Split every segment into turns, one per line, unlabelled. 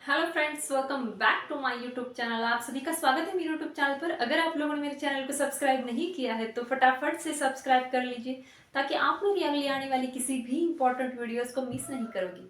Hello friends, welcome back to my YouTube channel. आप सभी का स्वागत है मेरे यूट्यूब चैनल पर। अगर आप लोगों ने मेरे चैनल को सब्सक्राइब नहीं किया है तो फटाफट से सब्सक्राइब कर लीजिए ताकि आप मेरी अगली आने वाली किसी भी इंपॉर्टेंट वीडियोस को मिस नहीं करोगी।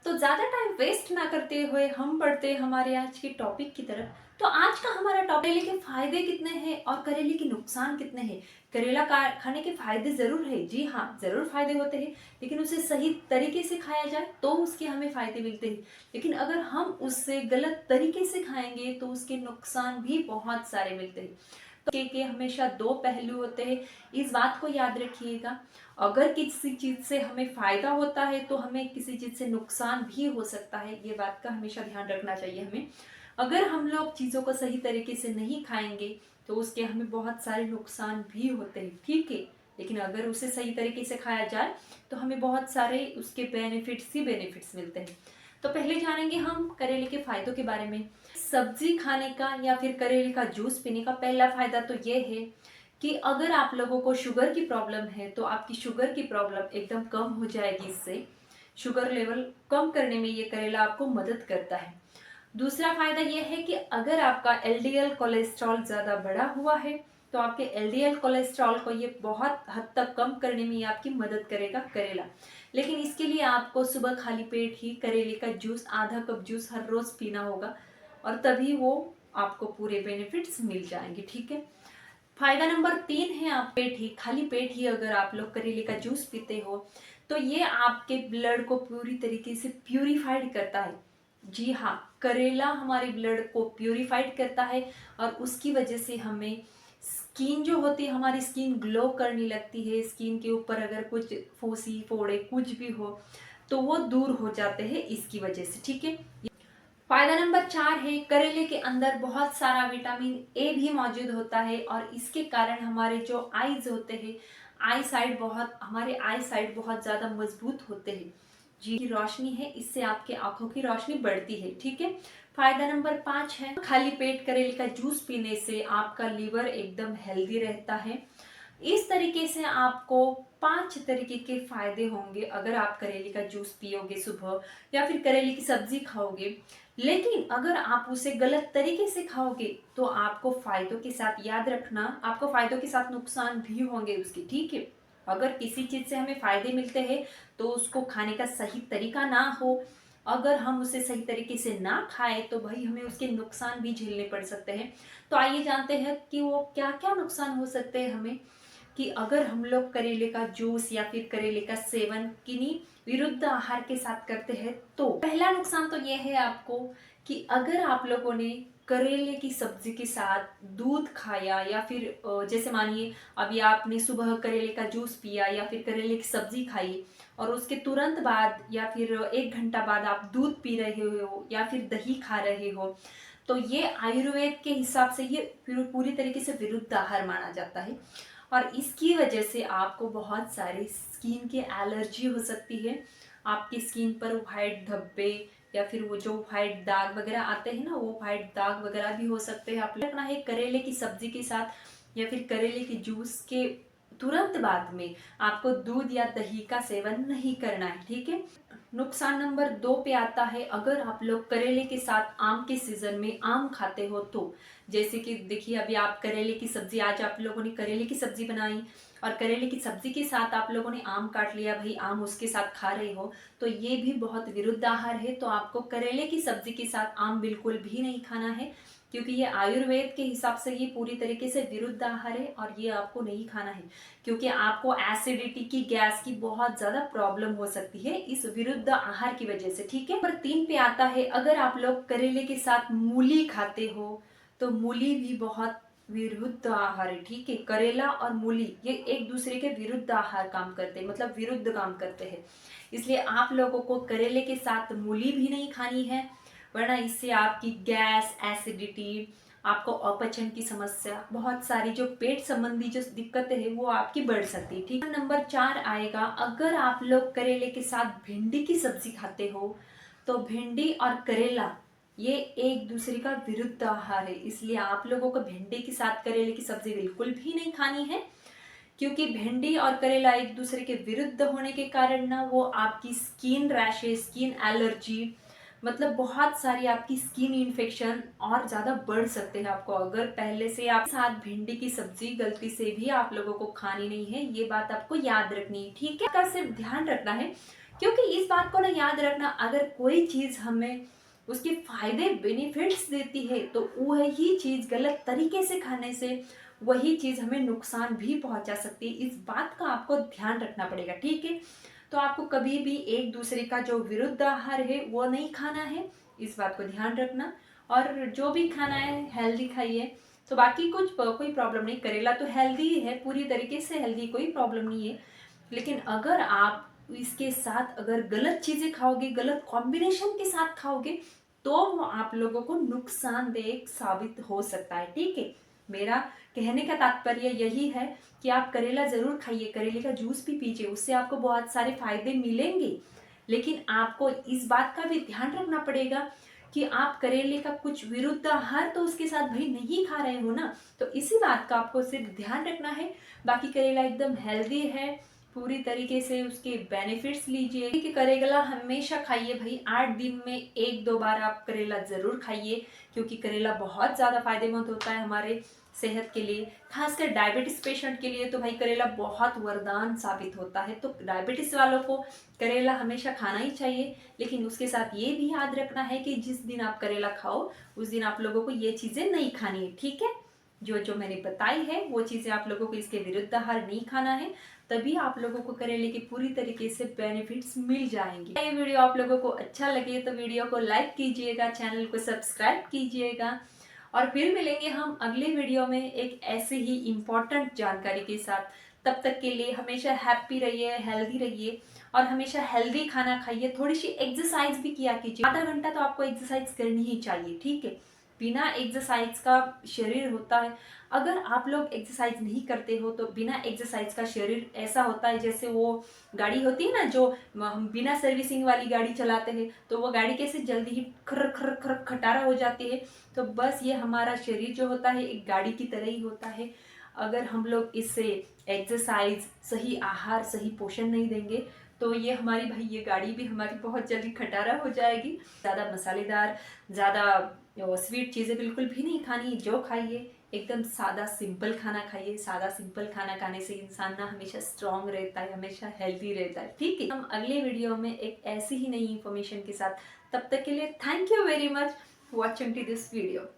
तो ज़्यादा टाइम वेस्ट ना करते हुए हम बढ़ते हैं हमारे आज के टॉपिक की तरफ। तो आज का हमारा टॉपिक, करेले के फायदे कितने हैं और करेले के नुकसान कितने हैं। करेला खाने के फायदे जरूर है, जी हाँ जरूर फायदे होते हैं, लेकिन उसे सही तरीके से खाया जाए तो उसके हमें फायदे मिलते हैं। लेकिन अगर हम उससे गलत तरीके से खाएंगे तो उसके नुकसान भी बहुत सारे मिलते हैं। तो के हमेशा दो पहलू होते हैं, इस बात को याद रखिएगा। अगर किसी चीज से हमें फायदा होता है तो हमें किसी चीज से नुकसान भी हो सकता है, ये बात का हमेशा ध्यान रखना चाहिए हमें। अगर हम लोग चीजों को सही तरीके से नहीं खाएंगे तो उसके हमें बहुत सारे नुकसान भी होते हैं, ठीक है। लेकिन अगर उसे सही तरीके से खाया जाए तो हमें बहुत सारे उसके बेनिफिट्स ही बेनिफिट्स मिलते हैं। तो पहले जानेंगे हम करेले के फायदों के बारे में। सब्जी खाने का या फिर करेले का जूस पीने का पहला फायदा तो ये है कि अगर आप लोगों को शुगर की प्रॉब्लम है तो आपकी शुगर की प्रॉब्लम एकदम कम हो जाएगी। इससे शुगर लेवल कम करने में ये करेला आपको मदद करता है। दूसरा फायदा यह है कि अगर आपका एलडीएल कोलेस्ट्रॉल ज्यादा बढ़ा हुआ है तो आपके एलडीएल कोलेस्ट्रॉल को ये बहुत हद तक कम करने में ये आपकी मदद करेगा करेला। लेकिन इसके लिए आपको सुबह खाली पेट ही करेले का जूस, आधा कप जूस हर रोज पीना होगा और तभी वो आपको पूरे बेनिफिट्स मिल जाएंगे, ठीक है। फायदा नंबर 3 है, आप पेट ही खाली पेट ही अगर आप लोग करेले का जूस पीते हो तो ये आपके ब्लड को पूरी तरीके से प्यूरिफाइड करता है। जी हाँ, करेला हमारे ब्लड को प्यूरिफाइड करता है और उसकी वजह से हमें स्किन जो होती है, हमारी स्किन ग्लो करने लगती है। स्किन के ऊपर अगर कुछ फूसी फोड़े कुछ भी हो तो वो दूर हो जाते हैं इसकी वजह से, ठीक है। फायदा नंबर 4 है, करेले के अंदर बहुत सारा विटामिन ए भी मौजूद होता है और इसके कारण हमारे जो आईज होते हैं, हमारे आई साइड बहुत ज्यादा मजबूत होते हैं। जी की रोशनी है, इससे आपके आंखों की रोशनी बढ़ती है, ठीक है। फायदा नंबर 5 है, खाली पेट करेले का जूस पीने से आपका लीवर एकदम हेल्दी रहता है। इस तरीके से आपको 5 तरीके के फायदे होंगे अगर आप करेले का जूस पियोगे सुबह या फिर करेले की सब्जी खाओगे। लेकिन अगर आप उसे गलत तरीके से खाओगे तो आपको फायदों के साथ, याद रखना, आपको फायदों के साथ नुकसान भी होंगे उसके, ठीक है। अगर किसी चीज से हमें फायदे मिलते हैं तो उसको खाने का सही तरीका ना हो, अगर हम उसे सही तरीके से ना खाएं तो भाई हमें उसके नुकसान भी झेलने पड़ सकते हैं। तो आइए जानते हैं कि वो क्या क्या नुकसान हो सकते हैं हमें, कि अगर हम लोग करेले का जूस या फिर करेले का सेवन किन्हीं विरुद्ध आहार के साथ करते हैं। तो पहला नुकसान तो यह है आपको कि अगर आप लोगों ने करेले की सब्जी के साथ दूध खाया या फिर जैसे मानिए अभी आपने सुबह करेले का जूस पिया या फिर करेले की सब्जी खाई और उसके तुरंत बाद या फिर 1 घंटा बाद आप दूध पी रहे हो या फिर दही खा रहे हो, तो ये आयुर्वेद के हिसाब से ये पूरी तरीके से विरुद्ध आहार माना जाता है। और इसकी वजह से आपको बहुत सारी स्किन की एलर्जी हो सकती है। आपकी स्किन पर वाइट धब्बे या फिर वो जो वाइट दाग वगैरह आते हैं ना, वो वाइट दाग वगैरह भी हो सकते हैं। आप रखना है करेले की सब्जी के साथ या फिर करेले के जूस के तुरंत बाद में आपको दूध या दही का सेवन नहीं करना है, ठीक है। नुकसान नंबर 2 पे आता है, अगर आप लोग करेले के साथ आम के सीजन में आम खाते हो तो, जैसे कि देखिए अभी आप करेले की सब्जी, आज आप लोगों ने करेले की सब्जी बनाई और करेले की सब्जी के साथ आप लोगों ने आम काट लिया, भाई आम उसके साथ खा रहे हो, तो ये भी बहुत विरुद्ध आहार है। तो आपको करेले की सब्जी के साथ आम बिल्कुल भी नहीं खाना है, क्योंकि ये आयुर्वेद के हिसाब से ये पूरी तरीके से विरुद्ध आहार है और ये आपको नहीं खाना है, क्योंकि आपको एसिडिटी की, गैस की बहुत ज्यादा प्रॉब्लम हो सकती है इस विरुद्ध आहार की वजह से, ठीक है। नंबर 3 पे आता है, अगर आप लोग करेले के साथ मूली खाते हो तो मूली भी बहुत विरुद्ध आहार है, ठीक है। करेला और मूली ये एक दूसरे के विरुद्ध आहार काम करते हैं, मतलब विरुद्ध काम करते हैं। इसलिए आप लोगों को करेले के साथ मूली भी नहीं खानी है, वरना इससे आपकी गैस, एसिडिटी, आपको अपचन की समस्या, बहुत सारी जो पेट संबंधी जो दिक्कतें हैं वो आपकी बढ़ सकती है, ठीक है। नंबर 4 आएगा, अगर आप लोग करेले के साथ भिंडी की सब्जी खाते हो तो भिंडी और करेला ये एक दूसरे का विरुद्ध आहार है, इसलिए आप लोगों को भिंडी के साथ करेले की सब्जी बिल्कुल भी नहीं खानी है, क्योंकि भिंडी और करेला एक दूसरे के विरुद्ध होने के कारण ना वो आपकी स्किन रैशेस, स्किन एलर्जी, मतलब बहुत सारी आपकी स्किन इन्फेक्शन और ज़्यादा बढ़ सकते हैं आपको, अगर पहले से आप साथ भिंडी की सब्जी गलती से भी आप लोगों को खानी नहीं है। ये बात आपको याद रखनी है, ठीक है, का सिर्फ ध्यान रखना है। क्योंकि इस बात को ना याद रखना, अगर कोई चीज़ हमें उसके फायदे बेनिफिट्स देती है तो वही चीज़ गलत तरीके से खाने से वही चीज़ हमें नुकसान भी पहुंचा सकती है। इस बात का आपको ध्यान रखना पड़ेगा, ठीक है। तो आपको कभी भी एक दूसरे का जो विरुद्ध आहार है वो नहीं खाना है, इस बात को ध्यान रखना। और जो भी खाना है हेल्दी खाइए। तो बाकी कोई प्रॉब्लम नहीं, करेला तो हेल्दी है, पूरी तरीके से हेल्दी, कोई प्रॉब्लम नहीं है। लेकिन अगर आप इसके साथ अगर गलत चीज़ें खाओगे, गलत कॉम्बिनेशन के साथ खाओगे, तो वो आप लोगों को नुकसानदेह साबित हो सकता है, ठीक है। मेरा कहने का तात्पर्य यही है कि आप करेला जरूर खाइए, करेले का जूस भी पीजिए, उससे आपको बहुत सारे फायदे मिलेंगे। लेकिन आपको इस बात का भी ध्यान रखना पड़ेगा कि आप करेले का कुछ विरुद्ध आहार तो उसके साथ भाई नहीं खा रहे हो ना। तो इसी बात का आपको सिर्फ ध्यान रखना है। बाकी करेला एकदम हेल्दी है, पूरी तरीके से उसके बेनिफिट्स लीजिए कि करेला हमेशा खाइए भाई, 8 दिन में 1-2 बार आप करेला जरूर खाइए। क्योंकि करेला बहुत ज़्यादा फायदेमंद होता है हमारे सेहत के लिए, खासकर डायबिटीज पेशेंट के लिए तो भाई करेला बहुत वरदान साबित होता है। तो डायबिटीज वालों को करेला हमेशा खाना ही चाहिए। लेकिन उसके साथ ये भी याद रखना है कि जिस दिन आप करेला खाओ उस दिन आप लोगों को ये चीज़ें नहीं खानी है, ठीक है। जो जो मैंने बताई है वो चीज़ें आप लोगों को इसके विरुद्ध आहार नहीं खाना है, तभी आप लोगों को करेले के पूरी तरीके से बेनिफिट्स मिल जाएंगे। ये वीडियो आप लोगों को अच्छा लगे तो वीडियो को लाइक कीजिएगा, चैनल को सब्सक्राइब कीजिएगा। और फिर मिलेंगे हम अगले वीडियो में एक ऐसे ही इम्पोर्टेंट जानकारी के साथ। तब तक के लिए हमेशा हैप्पी रहिए, हेल्दी रहिए और हमेशा हेल्दी खाना खाइए। थोड़ी सी एक्सरसाइज भी किया कीजिए, आधा घंटा तो आपको एक्सरसाइज करनी ही चाहिए, ठीक है। बिना एक्सरसाइज का शरीर होता है, अगर आप लोग एक्सरसाइज नहीं करते हो तो बिना एक्सरसाइज का शरीर ऐसा होता है जैसे वो गाड़ी होती है ना, जो हम बिना सर्विसिंग वाली गाड़ी चलाते हैं तो वो गाड़ी कैसे जल्दी ही खर खर खर खटारा हो जाती है। तो बस ये हमारा शरीर जो होता है एक गाड़ी की तरह ही होता है। अगर हम लोग इससे एक्सरसाइज, सही आहार, सही पोषण नहीं देंगे तो ये हमारी भाई ये गाड़ी भी हमारी बहुत जल्दी खटारा हो जाएगी। ज़्यादा मसालेदार, ज़्यादा स्वीट चीज़ें बिल्कुल भी नहीं खानी। जो खाइए एकदम सादा सिंपल खाना खाइए। सादा सिंपल खाना खाने से इंसान ना हमेशा स्ट्रांग रहता है, हमेशा हेल्दी रहता है, ठीक है। हम अगले वीडियो में एक ऐसी ही नई इंफॉर्मेशन के साथ, तब तक के लिए thank you very much watching to this video.